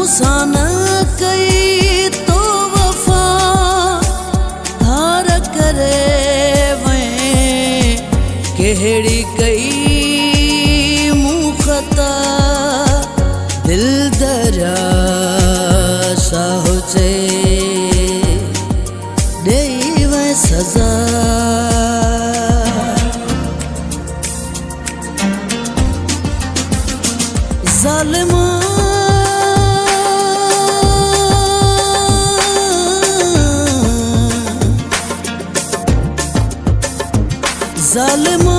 मूंसां न कई तो वफ़ा धार करे वएं कहिड़ी कई मूं ख़ता दिल दरिया साहो चए ॾेई वएं सज़ा ज़ालिमा ज़ालिमा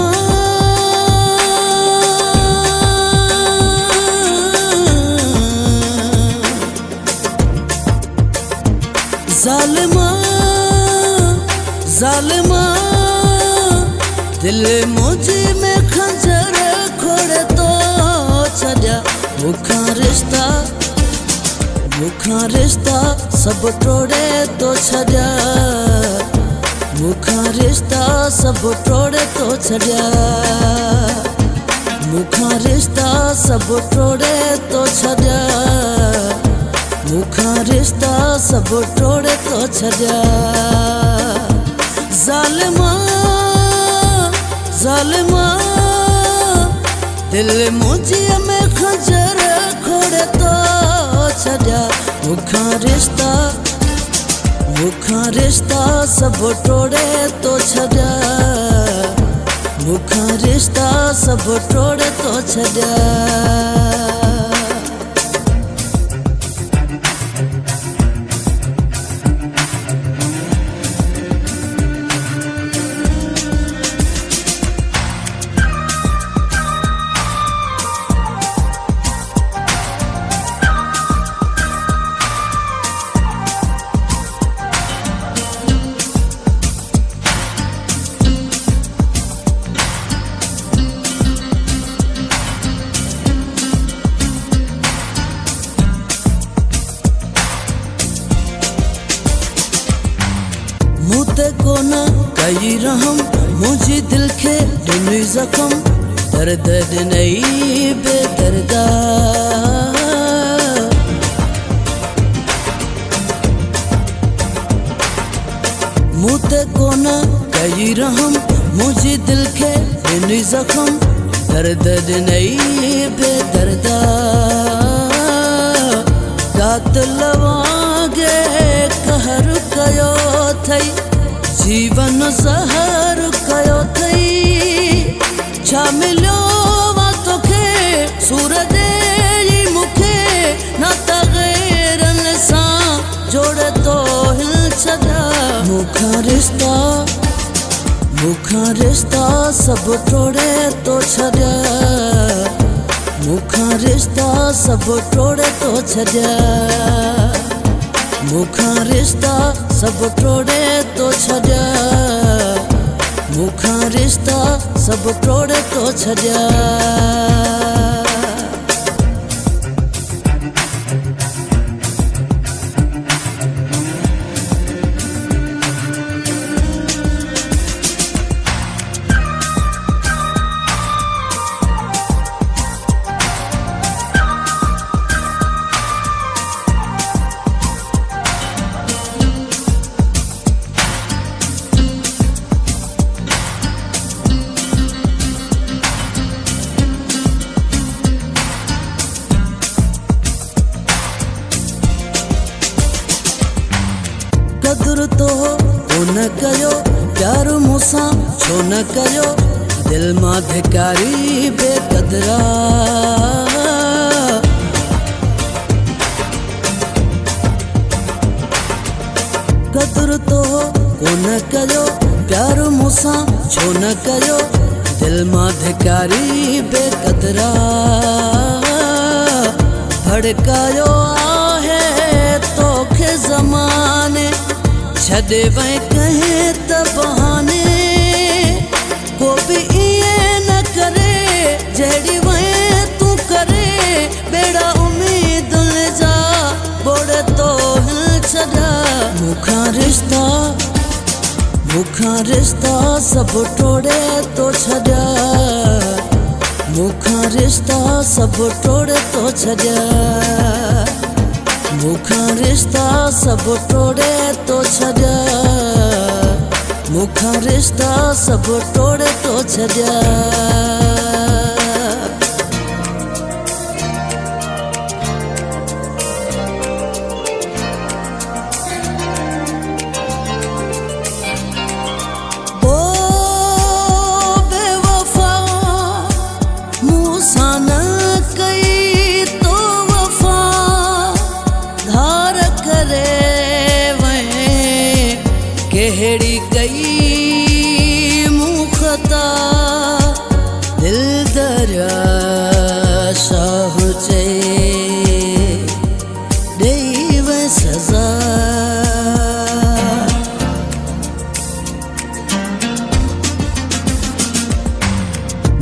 ज़ालिमा ज़ालिमा दिल मुझ में खंजर खोड़े तो छॾिया मुखां रिश्ता सब टोड़े तो छॾिया मुखां रिश्ता सब टोड़े तो छॾिया मुखां रिश्ता सब टोड़े तो छॾिया मुखां रिश्ता सब टोड़े तो छॾिया ज़ालिमा ज़ालिमा दिल मुझिया में खंजर खोड़े तो छॾिया मुखां रिश्ता सब टोड़े तो छॾिया मुखां रिश्ता सब टोड़े तो छॾिया मुते कोन कई रहम मुझी दिल के ॾिनी ज़ख़म दर्द ॾिनई बेदर्दा मुते कोन कई रहम मुझी दिल के ॾिनी ज़ख़म दर्द ॾिनई बेदर्दा कातिल वांगे कहर कयो थई जीवन ज़हर कयो थई छा मिलियो वा तोखे सूरज ई मूंखे न त ग़ैरनि सां जोड़े तो हिल छॾिया मुखां रिश्ता सब टोड़े तो छॾिया मुखां रिश्ता सब टोड़े तो छॾिया मुखां रिश्ता सब टोड़े तो छॾिया मुखां रिश्ता सब टोड़े तो छॾिया कदर तो कोन कयो प्यार मूंसां छो न कयो दिल मां धिकारी बेक़दरा कदर तो कोन कयो प्यार मूंसां छो न कयो दिल मां धिकारी बेक़दरा भड़कायो आहे तोखे ज़माने छॾे वएं कंहिं त बहाने को बि ईअं न करे जहिड़ी वएं तूं करे बेड़ा उम्मीदुनि जा बोड़ तो हिल छॾिया मुखां रिश्ता सब टोड़े तो छॾिया मुखां रिश्ता सब टोड़े तो छॾिया मुखां रिश्ता सब टोड़े तो छॾिया, मुखां रिश्ता सब टोड़े तो छॾिया। केहड़ी कई मुखता दिल दरिया शाह चे देव सजा।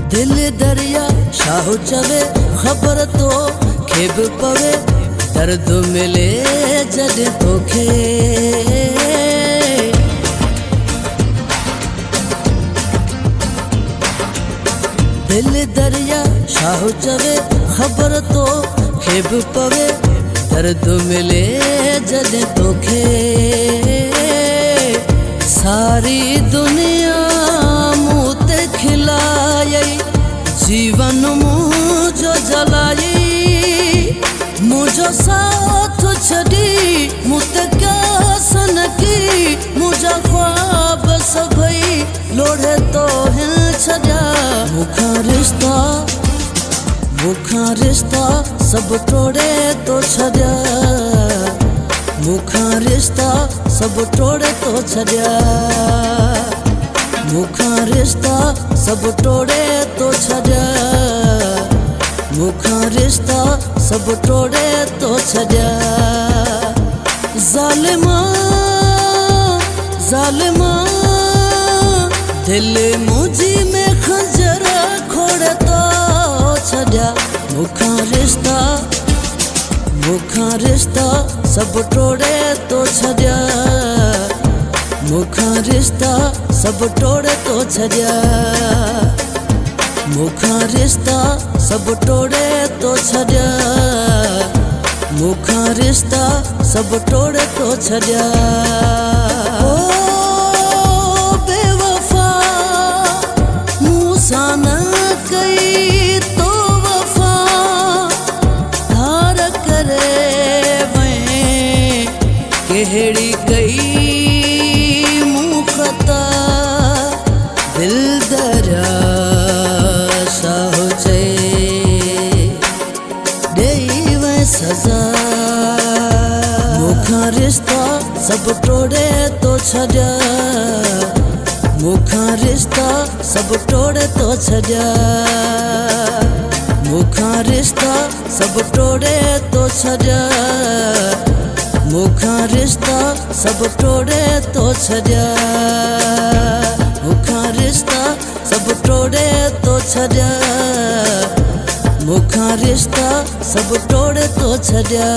दिल दरिया शाह चवे खबर तो खेब पवे, दर्द मिले जद तोखे। दिल दरिया शाह चवे खबर तो खेब पवे, दर्द मिले जद तोखे। सारी दुनिया मुँह ते खिलाई, जीवन मुझो जलाई, मुझो साथ छड़ी मुझे क्या सनकी, मुझा ख्वाब सभई लोढ़े तो हिल छड़ा। मुखां रिश्ता सब टोड़े तो छॾिया, मुखां रिश्ता सब टोड़े तो छॾिया। मुखां रिश्ता सब टोड़े तो छॾिया, मुखां रिश्ता सब टोड़े तो छॾिया। ज़ालिमा ज़ालिमा दिल मुझी में खंजर खोड़े तो छॾिया। मुखां रिश्ता सब टोड़े तो छॾिया, मुखां रिश्ता सब टोड़े तो छॾिया। मुखां रिश्ता सब टोड़े तो छॾिया, मुखां रिश्ता सब टोड़े तो छॾिया। केहड़ी कई मुखता दिल दरिया शाह चे देव सजा। मुखां रिश्ता सब टोड़े तो छॾिया, मुखां रिश्ता सब टोड़े तो छॾिया। मुखां रिश्ता सब टोड़े तो छॾिया, मुखां रिश्ता सब टोड़े तो छॾिया। मुखां रिश्ता सब टोड़े तो छॾिया, मुखां रिश्ता सब टोड़े तो छॾिया।